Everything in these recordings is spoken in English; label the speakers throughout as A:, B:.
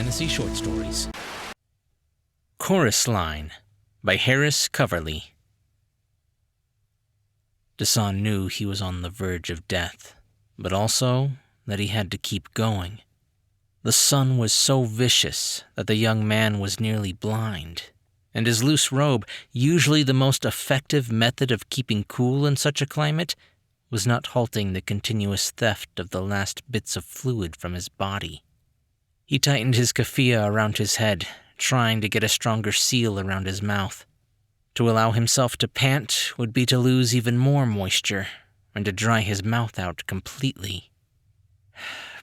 A: fantasy short stories. Chorus Line by Harris Coverley. Dasan knew he was on the verge of death, but also that he had to keep going. The sun was so vicious that the young man was nearly blind, and his loose robe, usually the most effective method of keeping cool in such a climate, was not halting the continuous theft of the last bits of fluid from his body. He tightened his keffiyeh around his head, trying to get a stronger seal around his mouth. To allow himself to pant would be to lose even more moisture, and to dry his mouth out completely.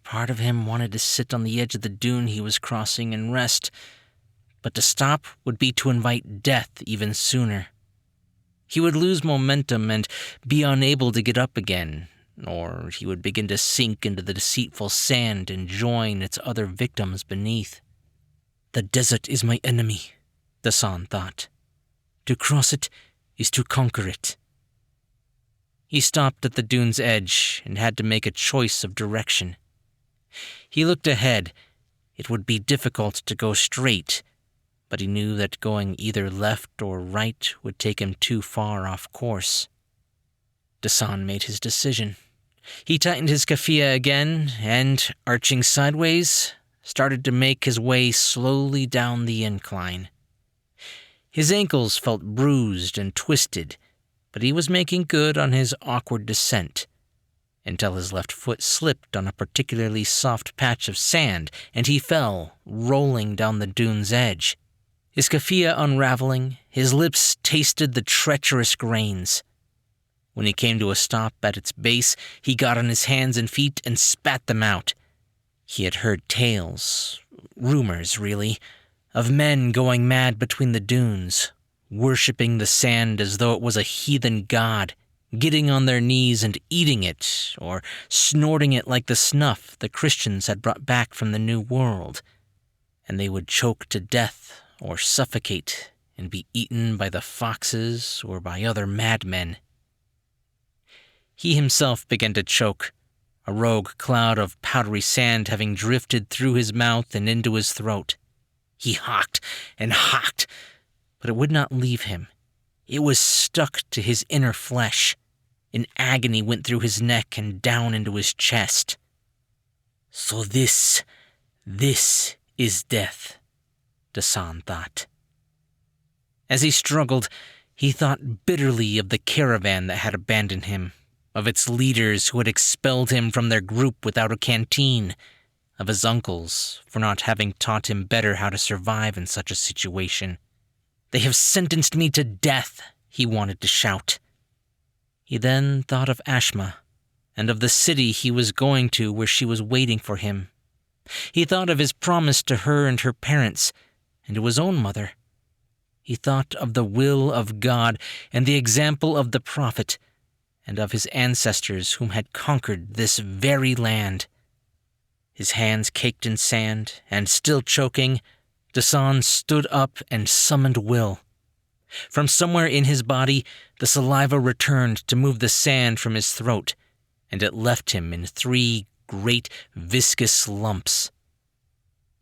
A: Part of him wanted to sit on the edge of the dune he was crossing and rest, but to stop would be to invite death even sooner. He would lose momentum and be unable to get up again, or he would begin to sink into the deceitful sand and join its other victims beneath. The desert is my enemy, Dasan thought. To cross it is to conquer it. He stopped at the dune's edge and had to make a choice of direction. He looked ahead. It would be difficult to go straight, but he knew that going either left or right would take him too far off course. Dasan made his decision. He tightened his keffiyeh again and, arching sideways, started to make his way slowly down the incline. His ankles felt bruised and twisted, but he was making good on his awkward descent, until his left foot slipped on a particularly soft patch of sand, and he fell, rolling down the dune's edge. His keffiyeh unraveling, his lips tasted the treacherous grains. When he came to a stop at its base, he got on his hands and feet and spat them out. He had heard tales, rumors really, of men going mad between the dunes, worshipping the sand as though it was a heathen god, getting on their knees and eating it, or snorting it like the snuff the Christians had brought back from the New World, and they would choke to death or suffocate and be eaten by the foxes or by other madmen. He himself began to choke, a rogue cloud of powdery sand having drifted through his mouth and into his throat. He hawked and hawked, but it would not leave him. It was stuck to his inner flesh. An agony went through his neck and down into his chest. So this is death, Dasan thought. As he struggled, he thought bitterly of the caravan that had abandoned him, of its leaders who had expelled him from their group without a canteen, of his uncles for not having taught him better how to survive in such a situation. They have sentenced me to death, he wanted to shout. He then thought of Ashma, and of the city he was going to where she was waiting for him. He thought of his promise to her and her parents, and to his own mother. He thought of the will of God and the example of the prophet, and of his ancestors whom had conquered this very land. His hands caked in sand, and still choking, Dasan stood up and summoned will. From somewhere in his body, the saliva returned to move the sand from his throat, and it left him in 3 great viscous lumps.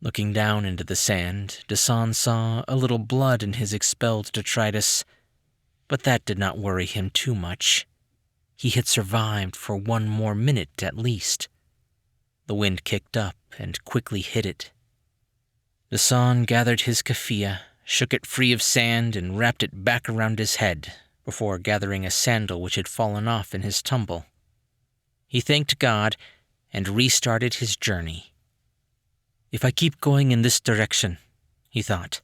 A: Looking down into the sand, Dasan saw a little blood in his expelled detritus, but that did not worry him too much. He had survived for 1 more minute at least. The wind kicked up and quickly hid it. Dasan gathered his keffiyeh, shook it free of sand, and wrapped it back around his head, before gathering a sandal which had fallen off in his tumble. He thanked God and restarted his journey. If I keep going in this direction, he thought,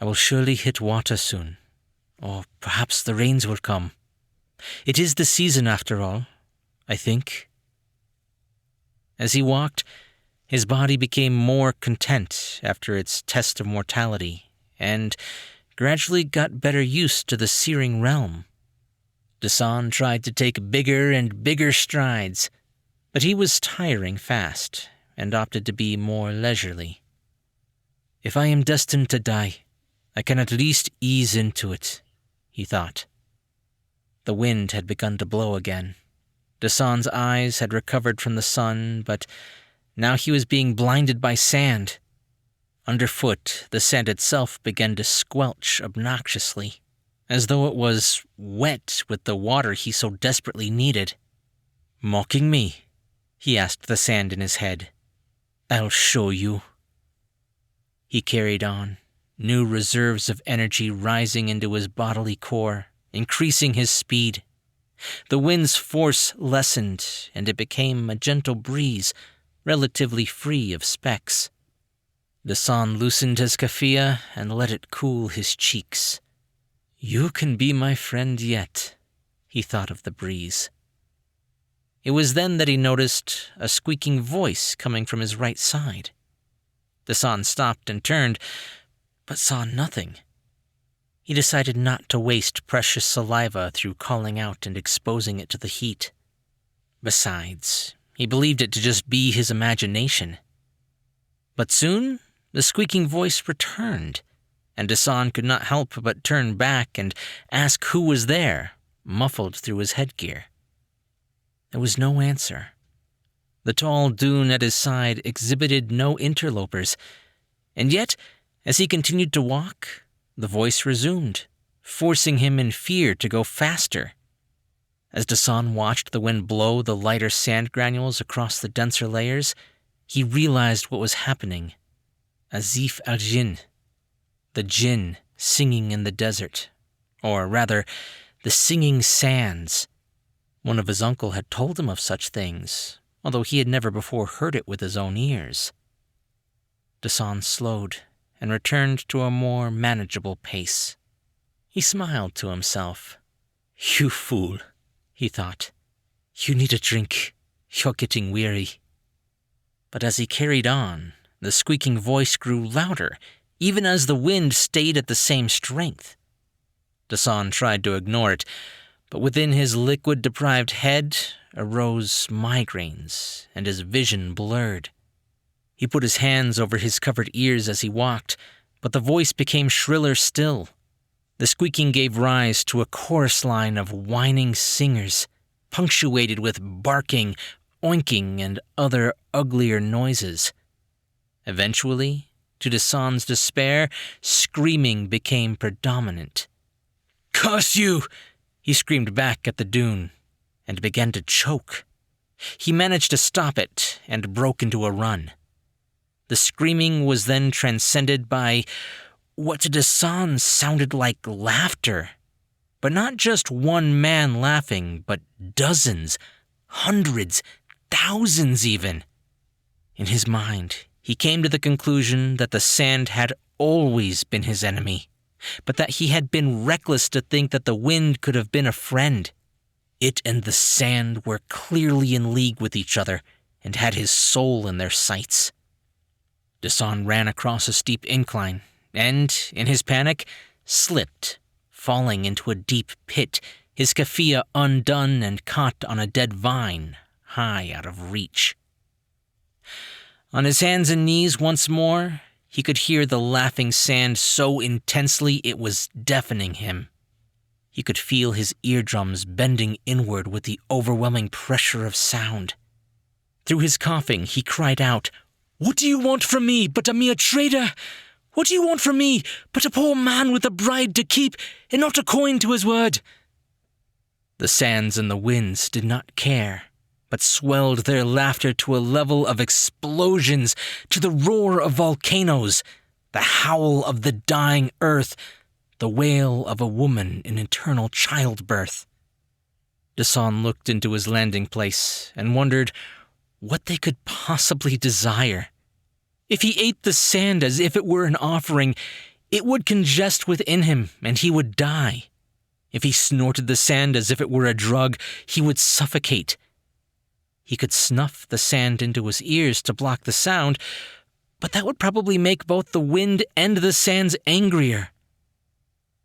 A: I will surely hit water soon, or perhaps the rains will come. It is the season after all, I think. As he walked, his body became more content after its test of mortality, and gradually got better used to the searing realm. Dasan tried to take bigger and bigger strides, but he was tiring fast, and opted to be more leisurely. If I am destined to die, I can at least ease into it, he thought. The wind had begun to blow again. Dasan's eyes had recovered from the sun, but now he was being blinded by sand. Underfoot, the sand itself began to squelch obnoxiously, as though it was wet with the water he so desperately needed. "Mocking me?" he asked the sand in his head. "I'll show you." He carried on, new reserves of energy rising into his bodily core, increasing his speed. The wind's force lessened, and it became a gentle breeze, relatively free of specks. Dasan loosened his keffiyeh and let it cool his cheeks. "You can be my friend yet," he thought of the breeze. It was then that he noticed a squeaking voice coming from his right side. Dasan stopped and turned, but saw nothing. He decided not to waste precious saliva through calling out and exposing it to the heat. Besides, he believed it to just be his imagination. But soon, the squeaking voice returned, and Dasan could not help but turn back and ask who was there, muffled through his headgear. There was no answer. The tall dune at his side exhibited no interlopers, and yet, as he continued to walk, the voice resumed, forcing him in fear to go faster. As Dasan watched the wind blow the lighter sand granules across the denser layers, he realized what was happening. Azif al-Jinn, the jinn singing in the desert, or rather, the singing sands. One of his uncle had told him of such things, although he had never before heard it with his own ears. Dasan slowed and returned to a more manageable pace. He smiled to himself. "You fool," he thought. "You need a drink. You're getting weary." But as he carried on, the squeaking voice grew louder, even as the wind stayed at the same strength. Dasan tried to ignore it, but within his liquid-deprived head arose migraines, and his vision blurred. He put his hands over his covered ears as he walked, but the voice became shriller still. The squeaking gave rise to a chorus line of whining singers, punctuated with barking, oinking, and other uglier noises. Eventually, to Dasan's despair, screaming became predominant. "Curse you!" he screamed back at the dune, and began to choke. He managed to stop it and broke into a run. The screaming was then transcended by what to Dasan sounded like laughter. But not just one man laughing, but dozens, hundreds, thousands even. In his mind, he came to the conclusion that the sand had always been his enemy, but that he had been reckless to think that the wind could have been a friend. It and the sand were clearly in league with each other and had his soul in their sights. Dasan ran across a steep incline and, in his panic, slipped, falling into a deep pit, his keffiyeh undone and caught on a dead vine, high out of reach. On his hands and knees once more, he could hear the laughing sand so intensely it was deafening him. He could feel his eardrums bending inward with the overwhelming pressure of sound. Through his coughing, he cried out, "What do you want from me but a mere trader? What do you want from me but a poor man with a bride to keep and not a coin to his word?" The sands and the winds did not care, but swelled their laughter to a level of explosions, to the roar of volcanoes, the howl of the dying earth, the wail of a woman in eternal childbirth. Dasan looked into his landing place and wondered what they could possibly desire. If he ate the sand as if it were an offering, it would congest within him and he would die. If he snorted the sand as if it were a drug, he would suffocate. He could snuff the sand into his ears to block the sound, but that would probably make both the wind and the sands angrier.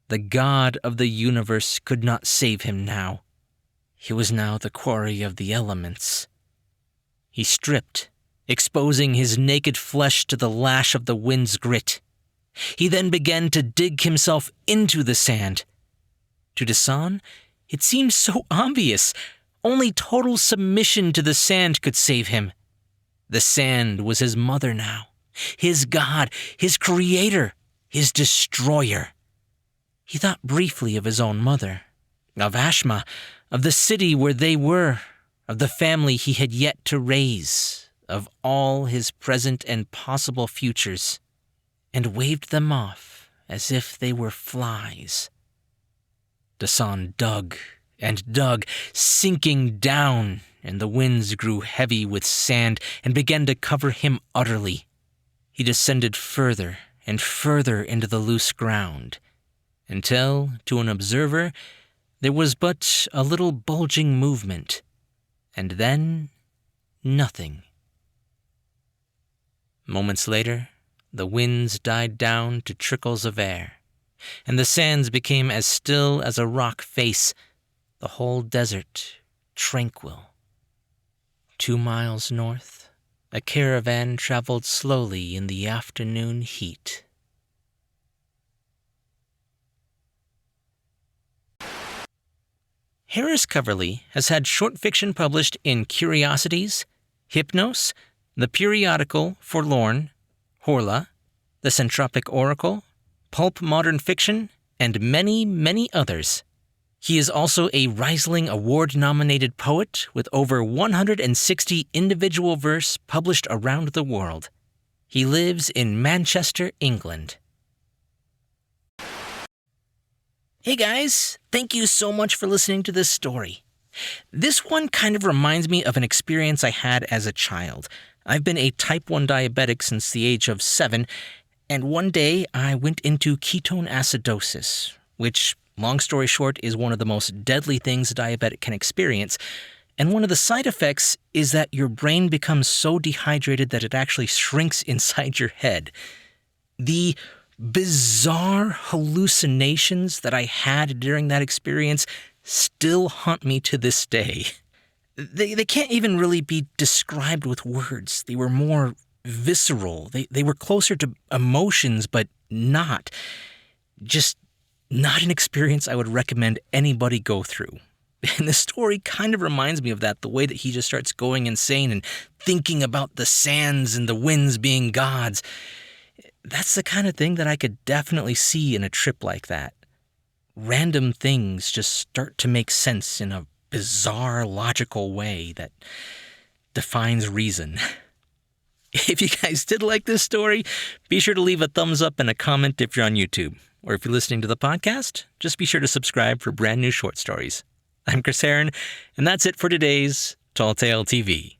A: The God of the universe could not save him now. He was now the quarry of the elements. He stripped, exposing his naked flesh to the lash of the wind's grit. He then began to dig himself into the sand. To Dasan, it seemed so obvious. Only total submission to the sand could save him. The sand was his mother now, his God, his creator, his destroyer. He thought briefly of his own mother, of Ashma, of the city where they were, of the family he had yet to raise, of all his present and possible futures, and waved them off as if they were flies. Dasan dug and dug, sinking down, and the winds grew heavy with sand and began to cover him utterly. He descended further and further into the loose ground, until, to an observer, there was but a little bulging movement, and then nothing. Moments later, the winds died down to trickles of air, and the sands became as still as a rock face, the whole desert tranquil. 2 miles north, a caravan traveled slowly in the afternoon heat. Harris Coverley has had short fiction published in Curiosities, Hypnos, the Periodical, Forlorn, Horla, the Centropic Oracle, Pulp Modern Fiction, and many, many others. He is also a Rhysling Award-nominated poet with over 160 individual verse published around the world. He lives in Manchester, England. Hey guys, thank you so much for listening to this story. This one kind of reminds me of an experience I had as a child. I've been a type 1 diabetic since the age of 7, and one day I went into ketone acidosis, which, long story short, is one of the most deadly things a diabetic can experience. And one of the side effects is that your brain becomes so dehydrated that it actually shrinks inside your head. The bizarre hallucinations that I had during that experience still haunt me to this day. They can't even really be described with words. They were more visceral. They were closer to emotions, but not. Just not an experience I would recommend anybody go through. And the story kind of reminds me of that, the way that he just starts going insane and thinking about the sands and the winds being gods. That's the kind of thing that I could definitely see in a trip like that. Random things just start to make sense in a bizarre, logical way that defines reason. If you guys did like this story, be sure to leave a thumbs up and a comment if you're on YouTube. Or if you're listening to the podcast, just be sure to subscribe for brand new short stories. I'm Chris Herron, and that's it for today's Tall Tale TV.